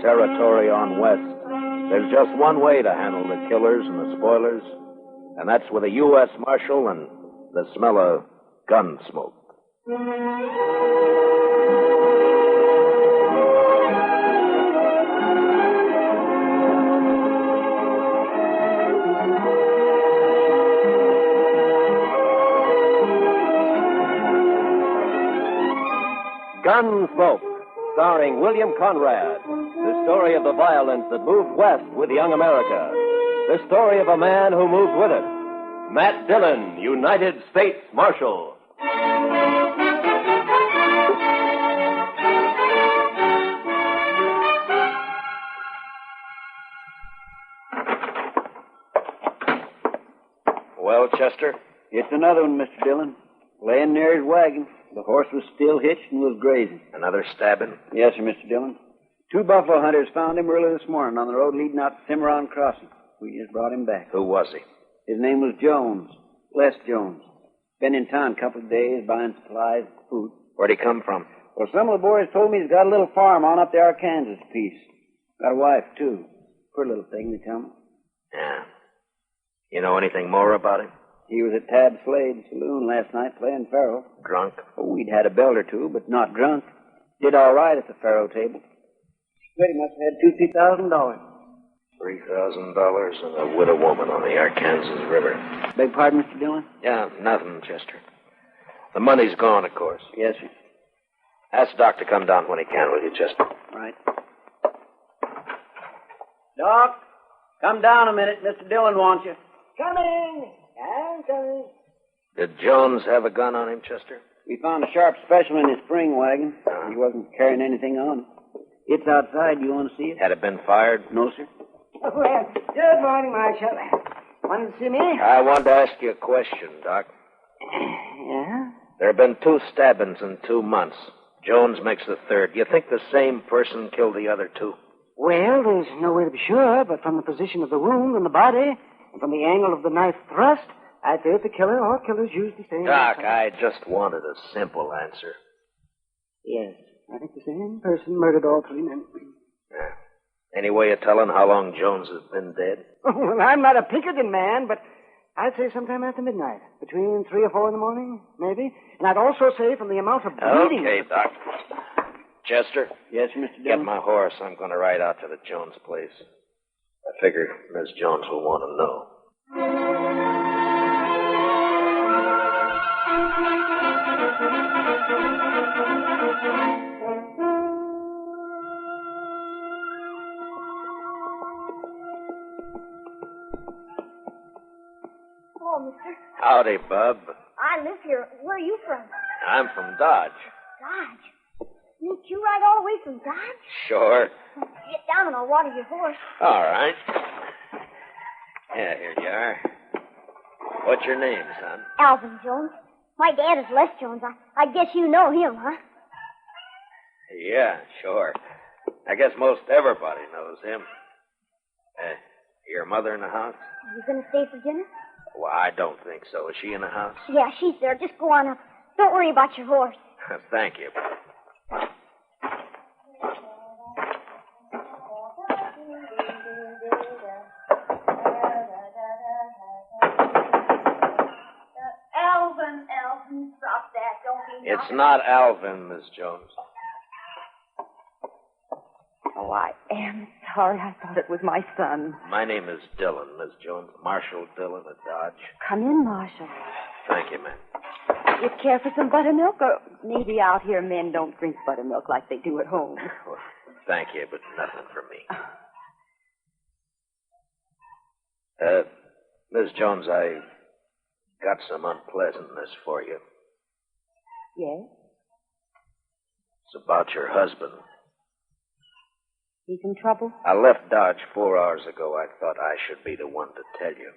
territory on west, there's just one way to handle the killers and the spoilers, and that's with a U.S. Marshal and the smell of gun smoke. Gunsmoke, starring William Conrad. The story of the violence that moved west with young America. The story of a man who moved with it. Matt Dillon, United States Marshal. Well, Chester? It's another one, Mr. Dillon. Laying near his wagon. The horse was still hitched and was grazing. Another stabbing? Yes, sir, Mr. Dillon. 2 buffalo hunters found him early this morning on the road leading out to Cimarron Crossing. We just brought him back. Who was he? His name was Jones. Les Jones. Been in town a couple of days buying supplies, food. Where'd he come from? Well, some of the boys told me he's got a little farm on up the Arkansas piece. Got a wife, too. Pretty little thing, they tell me. Yeah. You know anything more about him? He was at Slade's Saloon last night playing faro. Drunk? Oh, we'd had a belt or two, but not drunk. Did all right at the faro table. Pretty much had $2,000. $3,000 and a widow woman on the Arkansas River. Beg pardon, Mr. Dillon? Yeah, nothing, Chester. The money's gone, of course. Yes, sir. Ask Doc to come down when he can, will you, Chester? Right. Doc, come down a minute. Mr. Dillon wants you. Coming. I'm coming. Did Jones have a gun on him, Chester? We found a sharp special in his spring wagon. He wasn't carrying anything on him. It's outside. You want to see it? Had it been fired? No, sir. Well, good morning, Marshal. Wanted to see me? I wanted to ask you a question, Doc. Yeah? There have been 2 stabbings in 2 months. Jones makes the 3rd. Do you think the same person killed the other 2? Well, there's no way to be sure, but from the position of the wound and the body, and from the angle of the knife thrust, I'd say that the killer or killers used the same... Doc, I just wanted a simple answer. Yes, I think the same person murdered all 3 men. Yeah. Any way of telling how long Jones has been dead? Well, I'm not a Pinkerton man, but I'd say sometime after midnight. Between 3 or 4 in the morning, maybe. And I'd also say from the amount of bleeding... Okay, Doc. Chester? Yes, Mr. Dillon? Get my horse. I'm going to ride out to the Jones place. I figure Miss Jones will want to know. Hello, mister. Howdy, Bub. I live here. Where are you from? I'm from Dodge. Dodge. You ride all the way from Dodge? Sure. Get down and I'll water your horse. All right. Yeah, here you are. What's your name, son? Alvin Jones. My dad is Les Jones. I guess you know him, huh? Yeah, sure. I guess most everybody knows him. Your mother in the house? Are you going to stay for dinner? Well, I don't think so. Is she in the house? Yeah, she's there. Just go on up. Don't worry about your horse. Thank you. Alvin, stop that. Don't be naughty. It's not Alvin, Miss Jones. Oh, I am sorry. I thought it was my son. My name is Dillon, Miss Jones. Marshal Dillon at Dodge. Come in, Marshal. Thank you, ma'am. You care for some buttermilk? Or maybe out here men don't drink buttermilk like they do at home. Well, thank you, but nothing for me. Miss Jones, I got some unpleasantness for you. Yes? It's about your husband. He's in trouble? I left Dodge 4 hours ago. I thought I should be the one to tell you.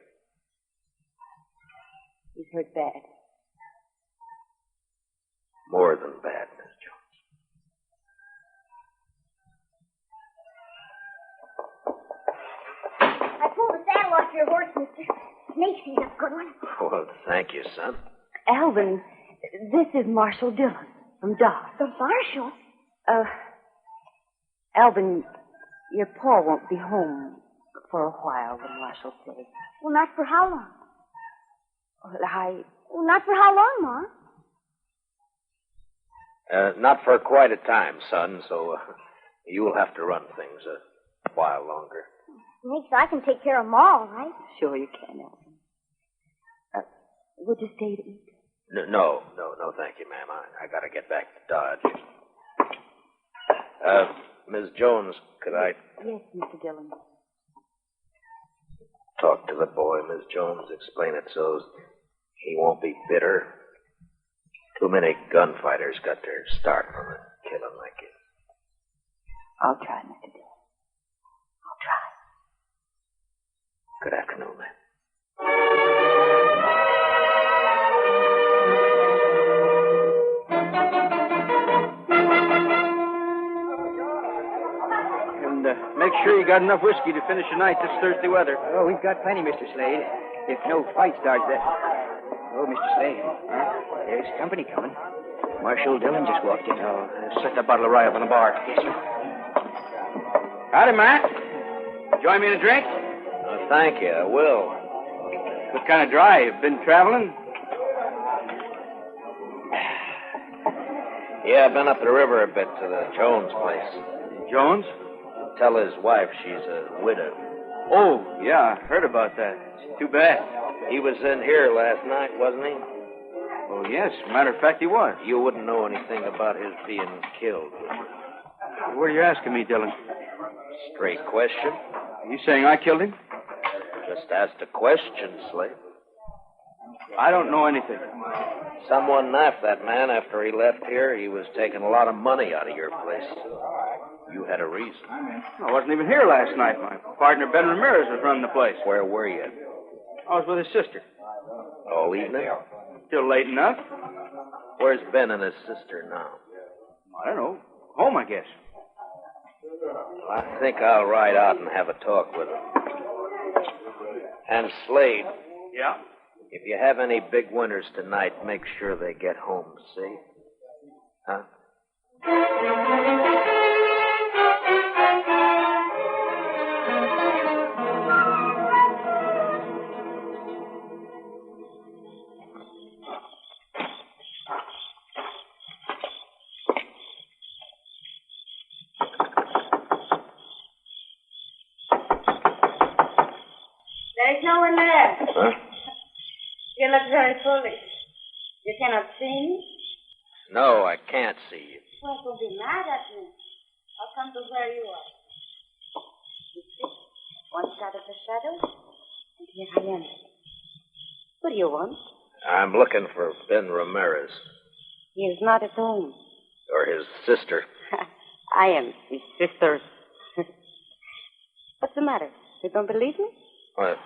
He's hurt bad. More than bad, Miss Jones. I pulled the saddle off your horse, mister. Makes he's a good one. Well, thank you, son. Alvin, this is Marshal Dillon from Dodge. The Marshal? Alvin, Your pa won't be home for a while, the marshal says. Well, not for how long? Well, not for how long, Ma? Not for quite a time, son, so you'll have to run things a while longer. Thanks, I can take care of Ma, all right? Sure you can, Elsa. Would you stay to eat? No, thank you, ma'am. I gotta get back to Dodge. Ms. Jones, could I Yes, Mr. Dillon. talk to the boy, Miss Jones? Explain it so he won't be bitter. Too many gunfighters got their start from a killing like it. I'll try, Mr. Dillon. I'll try. Good afternoon, ma'am. And make sure you got enough whiskey to finish the night this thirsty weather. Oh, we've got plenty, Mr. Slade. If no fight starts that... Oh, Mr. Slade. There's company coming. Marshal Dillon just walked in. Oh, set that bottle of rye up on the bar. Yes, sir. Howdy, Matt. Join me in a drink? Thank you, I will. What kind of drive? Been traveling? Yeah, I've been up the river a bit to the Jones place. Jones? Tell his wife she's a widow. Oh, yeah, I heard about that. It's too bad. He was in here last night, wasn't he? Oh, yes. Matter of fact, he was. You wouldn't know anything about his being killed, would you? What are you asking me, Dillon? Straight question. Are you saying I killed him? Just asked a question, Slade. I don't know anything. Someone knifed that man after he left here. He was taking a lot of money out of your place. You had a reason. I wasn't even here last night. My partner, Ben Ramirez, was running the place. Where were you? I was with his sister. All evening? Still late enough. Where's Ben and his sister now? I don't know. Home, I guess. I think I'll ride out and have a talk with him. And Slade, Yeah? if you have any big winners tonight, make sure they get home safe. Huh? There is no one there. Huh? You look very foolish. You cannot see me? No, I can't see you. Well, don't be mad at me. I'll come to where you are. You see, once out of the shadows, and here I am. What do you want? I'm looking for Ben Ramirez. He is not at home. Or his sister. I am his sister. What's the matter? You don't believe me? Well,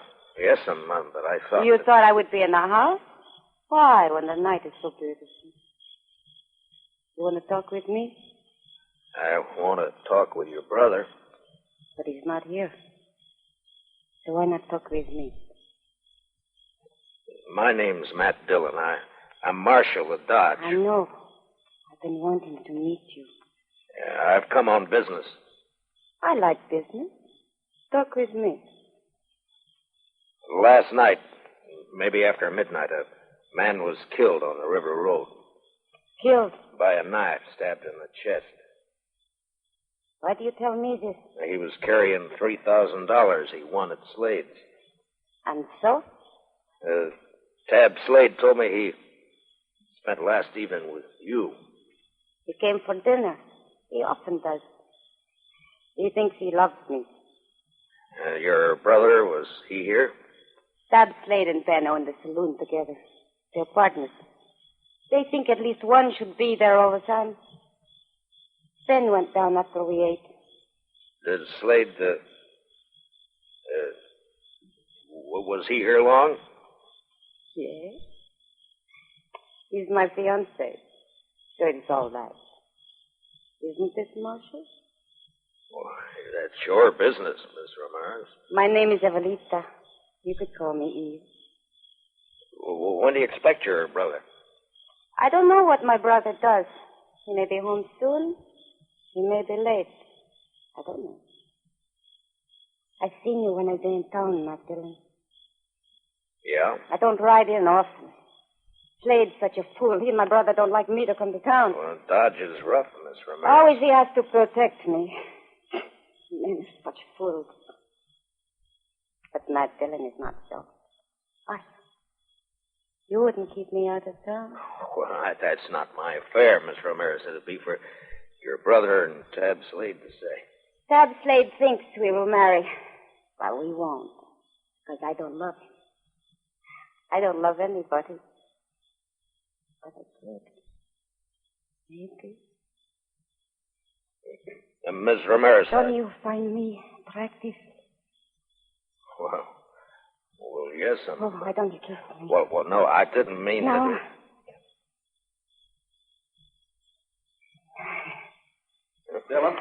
yes, Mom, but I thought... You thought I would be in the house? Why, when the night is so beautiful? You want to talk with me? I want to talk with your brother. But he's not here. So why not talk with me? My name's Matt Dillon. I'm Marshal of Dodge. I know. I've been wanting to meet you. Yeah, I've come on business. I like business. Talk with me. Last night, maybe after midnight, a man was killed on the river road. Killed? By a knife, stabbed in the chest. Why do you tell me this? He was carrying $3,000 he won at Slade's. And so? Tab Slade told me he spent last evening with you. He came for dinner. He often does. He thinks he loves me. Your brother, was he here? Tab Slade and Ben own the saloon together. They're partners. They think at least one should be there all the time. Ben went down after we ate. Did Slade, was he here long? Yes. He's my fiancé. So it's all right. Isn't it, Marshal? Well, that's your business, Miss Ramirez. My name is Evelita. You could call me Eve. When do you expect your brother? I don't know what my brother does. He may be home soon. He may be late. I don't know. I've seen you when I've been in town, Matt Dillon. Yeah? I don't ride in often. Slade's such a fool. He and my brother don't like me to come to town. Well, Dodge is rough, Miss Ramirez. Always he has to protect me. Men are such fools. But Matt Dillon is not so. Why? You wouldn't keep me out of town. Well, that's not my affair, Miss Ramirez. It'll be for your brother and Tab Slade to say. Tab Slade thinks we will marry. Well, we won't. Because I don't love him. I don't love anybody. But I could. Maybe. Miss Ramirez. Don't you find me attractive? Well, yes, Oh, why don't you kiss me? Well, no, I didn't mean No. Dillon,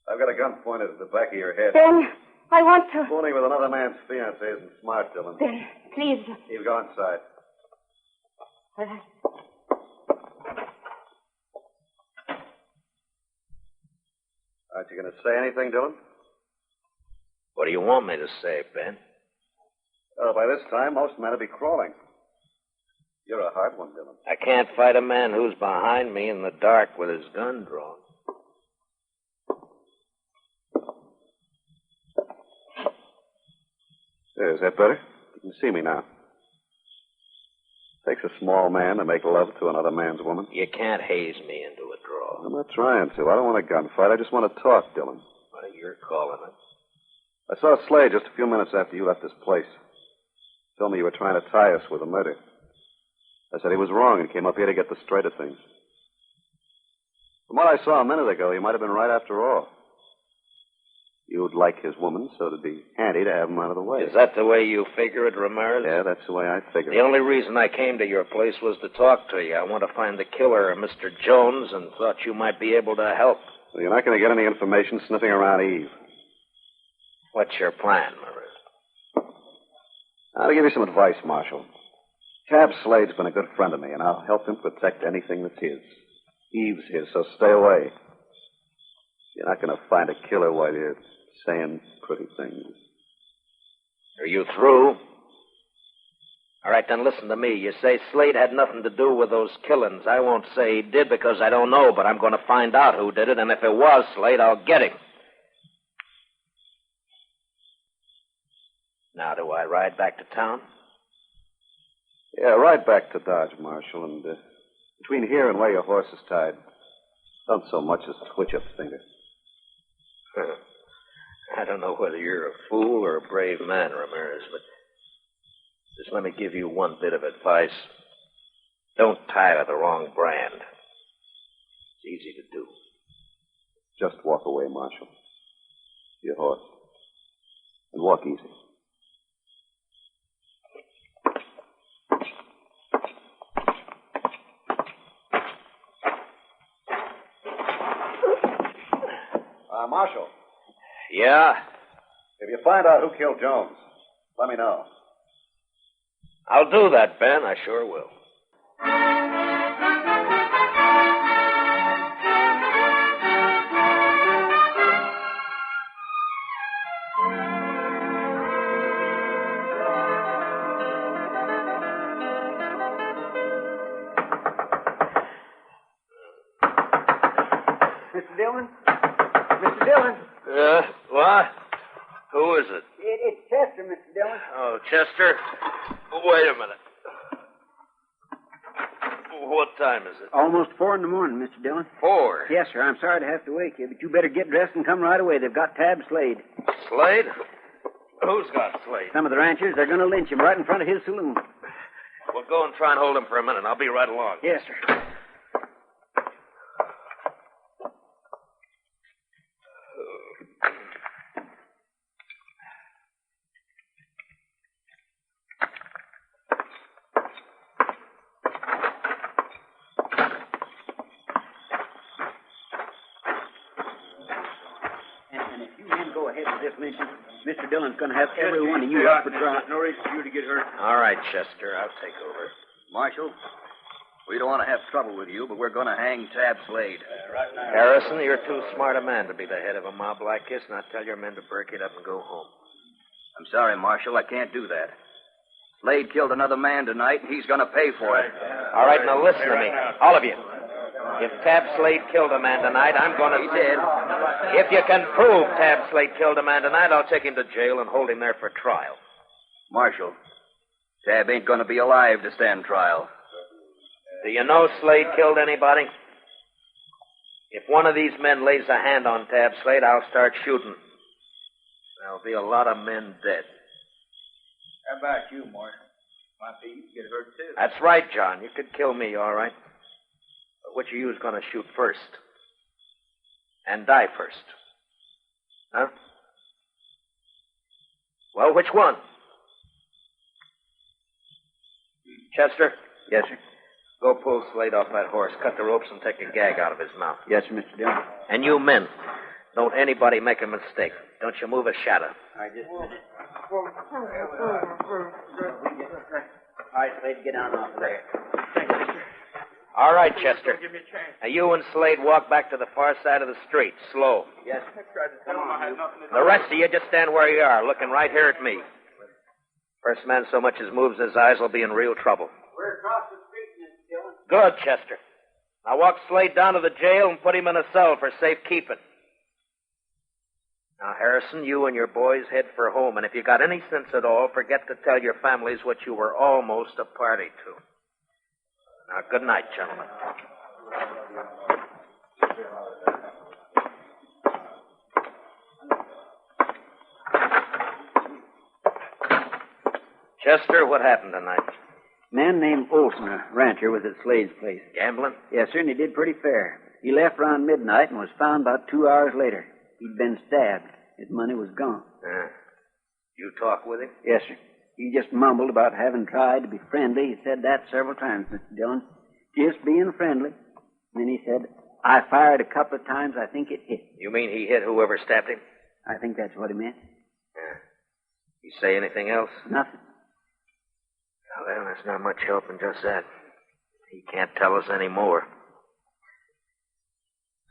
I've got a gun pointed at the back of your head. Ben, I want to. Fooling with another man's fiancée isn't smart, Dillon. Ben, please. You go inside. All right. Aren't you going to say anything, Dillon? What do you want me to say, Ben? Oh, by this time, most men will be crawling. You're a hard one, Dillon. I can't fight a man who's behind me in the dark with his gun drawn. There, is that better? You can see me now. Takes a small man to make love to another man's woman. You can't haze me into a draw. I'm not trying to. I don't want a gunfight. I just want to talk, Dillon. Well, you're calling it. I saw Slade just a few minutes after you left this place. Told me you were trying to tie us with a murder. I said he was wrong and came up here to get the straight of things. From what I saw a minute ago, he might have been right after all. You'd like his woman, so it'd be handy to have him out of the way. Is that the way you figure it, Ramirez? Yeah, that's the way I figure it. The only reason I came to your place was to talk to you. I want to find the killer, Mr. Jones, and thought you might be able to help. Well, you're not going to get any information sniffing around Eve. What's your plan, Ramirez? I'll give you some advice, Marshal. Tab Slade's been a good friend of me, and I'll help him protect anything that's his. Eve's his, so stay away. You're not going to find a killer while you're saying pretty things. Are you through? All right, then listen to me. You say Slade had nothing to do with those killings. I won't say he did because I don't know, but I'm going to find out who did it, and if it was Slade, I'll get him. Now, do I ride back to town? Yeah, ride back to Dodge, Marshal, and between here and where your horse is tied, don't so much as twitch a finger. I don't know whether you're a fool or a brave man, Ramirez, but just let me give you one bit of advice. Don't tie with the wrong brand. It's easy to do. Just walk away, Marshal. Your horse. And walk easy. Marshal. Yeah? If you find out who killed Jones, let me know. I'll do that, Ben. I sure will. Mr. Dillon? Mr. Dillon? What? Who is it? It's Chester, Mr. Dillon. Oh, Chester. Wait a minute. What time is it? Almost 4 in the morning, Mr. Dillon. 4? Yes, sir. I'm sorry to have to wake you, but you better get dressed and come right away. They've got Tab Slade. Slade? Who's got Slade? Some of the ranchers, they're going to lynch him right in front of his saloon. Well, go and try and hold him for a minute. I'll be right along. Yes, sir. And if you men go ahead with this lynching, Mr. Dillon's going to have every one of you up for trial. No reason for you to get hurt. All right, Chester. I'll take over. Marshal, We don't want to have trouble with you, but we're going to hang Tab Slade. Harrison, you're too smart a man to be the head of a mob like this, and I tell your men to break it up and go home. I'm sorry, Marshal. I can't do that. Slade killed another man tonight, and he's going to pay for it. All right, now listen to me. All of you. If Tab Slade killed a man tonight, I'm going to... He did. If you can prove Tab Slade killed a man tonight, I'll take him to jail and hold him there for trial. Marshal, Tab ain't going to be alive to stand trial. Do you know Slade killed anybody? If one of these men lays a hand on Tab Slade, I'll start shooting. There'll be a lot of men dead. How about you, Marshal? Might be you get hurt, too. That's right, John. You could kill me, all right. But which of you is going to shoot first? And die first? Huh? Well, which one? Chester? Yes, sir. Go pull Slade off that horse, cut the ropes, and take a gag out of his mouth. Yes, sir, Mr. Dillon. And you men, don't anybody make a mistake. Don't you move a shadow. All right, just a minute. All right, Slade, get down off there. All right, Chester. Give me a chance. Now, you and Slade walk back to the far side of the street, slow. Yes, I tried to tell him I had nothing to do. The rest of you just stand where you are, looking right here at me. First man so much as moves his eyes will be in real trouble. we're across the street, Mr. Dillon. Good, Chester. Now walk Slade down to the jail and put him in a cell for safekeeping. Now, Harrison, you and your boys head for home, and if you got any sense at all, forget to tell your families what you were almost a party to. Now, good night, gentlemen. Chester, what happened tonight? A man named Olson, a rancher, was at Slade's place. Gambling? Yes, sir, and he did pretty fair. He left around midnight and was found about 2 hours later. He'd been stabbed. His money was gone. You talk with him? Yes, sir. He just mumbled about having tried to be friendly. He said that several times, Mr. Dillon. Just being friendly. Then he said, I fired a couple of times. I think it hit. You mean he hit whoever stabbed him? I think that's what he meant. You say anything else? Nothing. Well, there's not much help in just that. He can't tell us any more.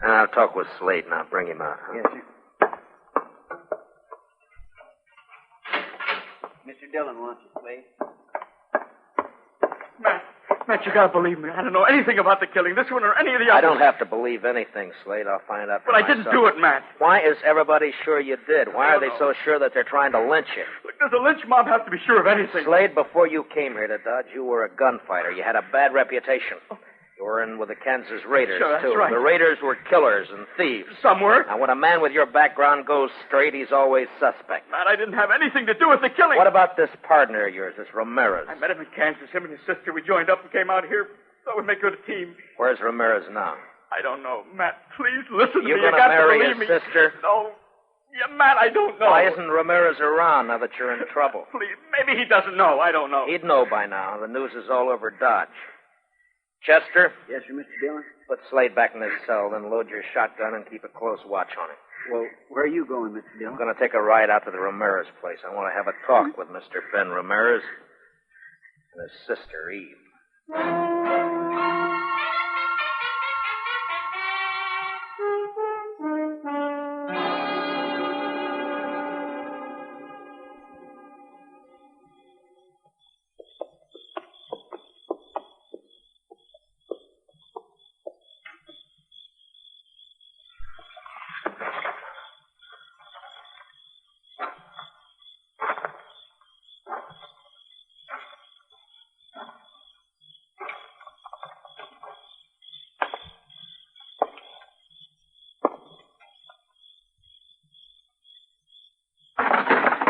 I'll talk with Slade and I'll bring him out. Huh? Yes, sir. Mr. Dillon wants you, Slade. Matt, you gotta believe me. I don't know anything about the killing. This one or any of the others. I don't have to believe anything, Slade. I'll find out for But I myself. didn't do it, Matt. Why is everybody sure you did? Why are they so sure that they're trying to lynch you? Look, does a lynch mob have to be sure of anything? Slade, before you came here to Dodge, you were a gunfighter. You had a bad reputation. You were in with the Kansas Raiders, Sure, that's too. right. The Raiders were killers and thieves. Some were. Now, when a man with your background goes straight, he's always suspect. Matt, I didn't have anything to do with the killing. What about this partner of yours, this Ramirez? I met him in Kansas. Him and his sister. We joined up and came out here. Thought we'd make a good team. Where's Ramirez now? I don't know. Matt, please listen to You me. You gonna got to marry believe his me. sister? No. Yeah, Matt, I don't know. Why isn't Ramirez around now that you're in trouble? Please, maybe he doesn't know. I don't know. He'd know by now. The news is all over Dodge. Chester? Yes, sir, Mr. Dillon. Put Slade back in his cell, then load your shotgun and keep a close watch on him. Well, where are you going, Mr. Dillon? I'm going to take a ride out to the Ramirez place. I want to have a talk with Mr. Ben Ramirez and his sister, Eve.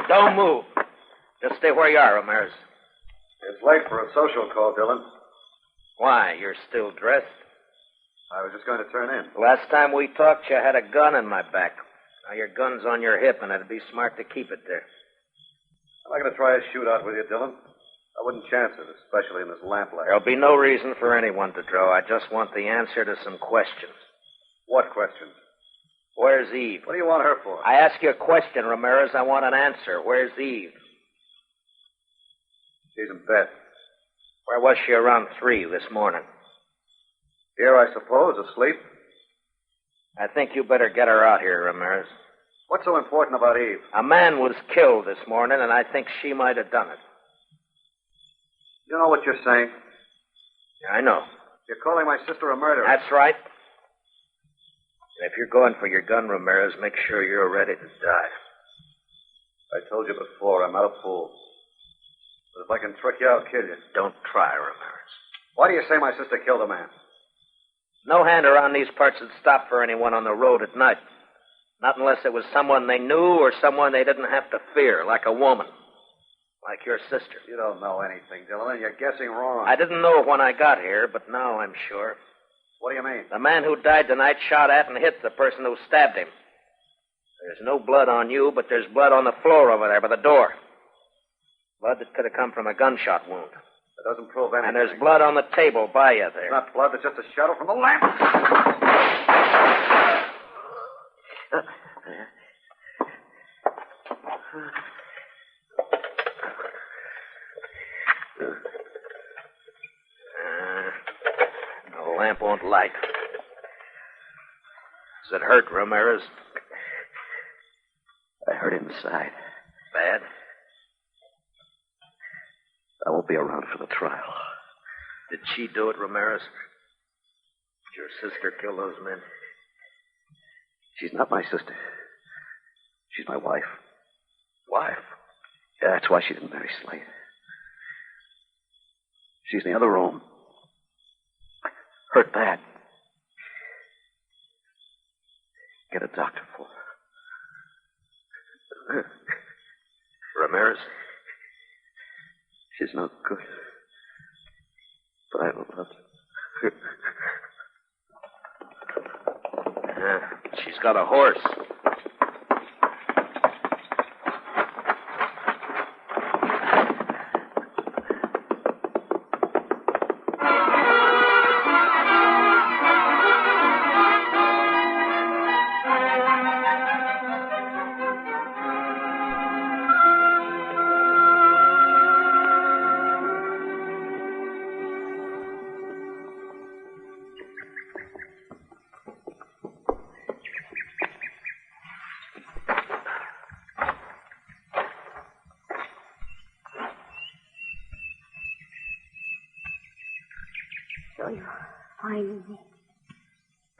Don't move. Just stay where you are, Ramirez. It's late for a social call, Dillon. Why? You're still dressed? I was just going to turn in. Last time we talked, you had a gun in my back. Now your gun's on your hip, and it'd be smart to keep it there. I'm not going to try a shootout with you, Dillon. I wouldn't chance it, especially in this lamplight. There'll be no reason for anyone to draw. I just want the answer to some questions. What questions? Where's Eve? What do you want her for? I ask you a question, Ramirez. I want an answer. Where's Eve? She's in bed. Where was she around 3 this morning? Here, I suppose, asleep. I think you better get her out here, Ramirez. What's so important about Eve? A man was killed this morning, and I think she might have done it. You know what you're saying? Yeah, I know. You're calling my sister a murderer. That's right. And if you're going for your gun, Ramirez, make sure you're ready to die. I told you before, I'm not a fool. But if I can trick you, I'll kill you. Don't try, Ramirez. Why do you say my sister killed a man? No hand around these parts would stop for anyone on the road at night. Not unless it was someone they knew or someone they didn't have to fear, like a woman. Like your sister. You don't know anything, Dillon. You're guessing wrong. I didn't know when I got here, but now I'm sure. What do you mean? The man who died tonight shot at and hit the person who stabbed him. There's no blood on you, but there's blood on the floor over there by the door. Blood that could have come from a gunshot wound. That doesn't prove anything. And there's blood on the table by you there. It's not blood, it's just a shadow from the lamp. The lamp won't light. Does it hurt, Ramirez? I hurt inside. Bad? I won't be around for the trial. Did she do it, Ramirez? Did your sister kill those men? She's not my sister. She's my wife. Wife? Yeah, that's why she didn't marry Slade. She's in the other room. Hurt bad. Get a doctor for her. Ramirez? She's no good. But I love her. She's got a horse.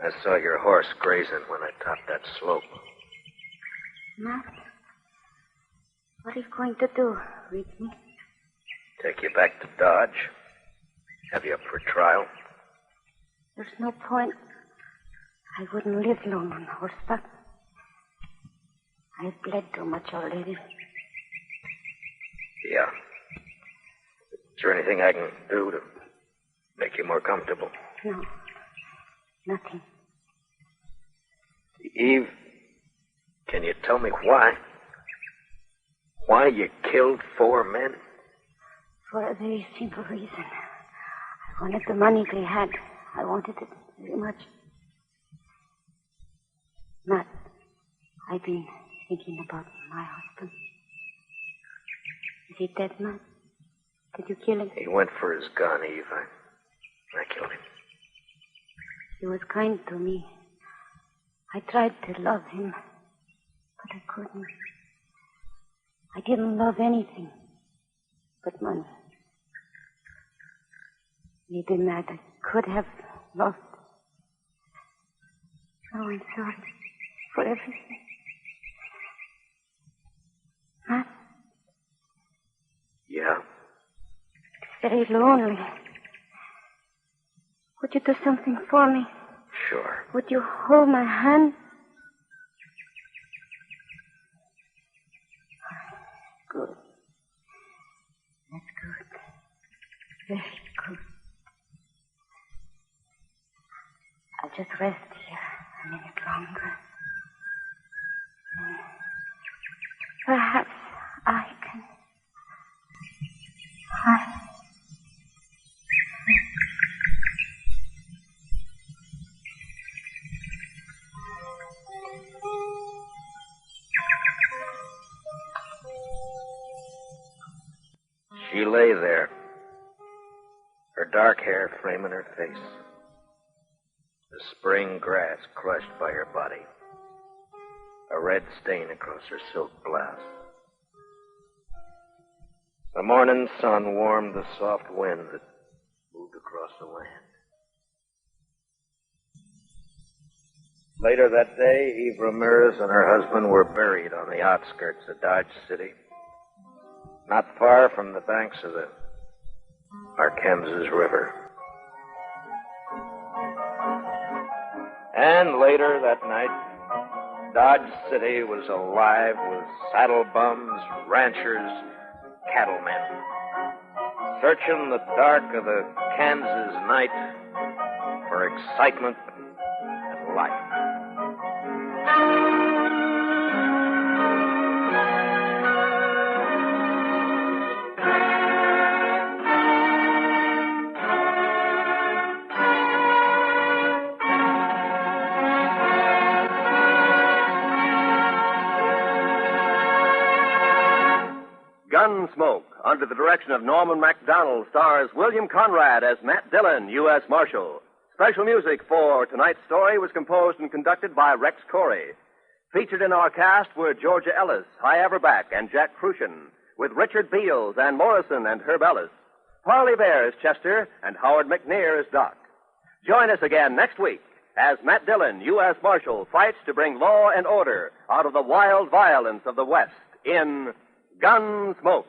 I saw your horse grazing when I topped that slope. Matt, what are you going to do with me? Take you back to Dodge. Have you up for trial? There's no point. I wouldn't live long on horseback. I've bled too much already. Yeah. Is there anything I can do to make you more comfortable? No. Nothing. Eve, can you tell me why? Why you killed 4 men? For a very simple reason. I wanted the money they had. I wanted it very much. Matt, I've been thinking about my husband. Is he dead, Matt? Did you kill him? He went for his gun, Eve. I killed him. He was kind to me. I tried to love him, but I couldn't. I didn't love anything but money. Maybe, Matt, I could have lost. Oh, I'm sorry for everything. Matt? Yeah? It's very lonely. Would you do something for me? Sure. Would you hold my hand? Good. That's good. Very good. I'll just rest here a minute longer. Perhaps I can... She lay there, her dark hair framing her face. spring grass crushed by her body, a red stain across her silk blouse. The morning sun warmed the soft wind that moved across the land. Later that day, Eve Ramirez and her husband were buried on the outskirts of Dodge City, not far from the banks of the Arkansas River. And later that night, Dodge City was alive with saddle bums, ranchers, cattlemen, searching the dark of the Kansas night for excitement and life. Gunsmoke, under the direction of Norman MacDonald, stars William Conrad as Matt Dillon, U.S. Marshal. Special music for tonight's story was composed and conducted by Rex Corey. Featured in our cast were Georgia Ellis, Hy Averback, and Jack Crucian, with Richard Beals, Ann Morrison, and Herb Ellis. Parley Bear is Chester, and Howard McNear is Doc. Join us again next week as Matt Dillon, U.S. Marshal, fights to bring law and order out of the wild violence of the West in Gunsmoke.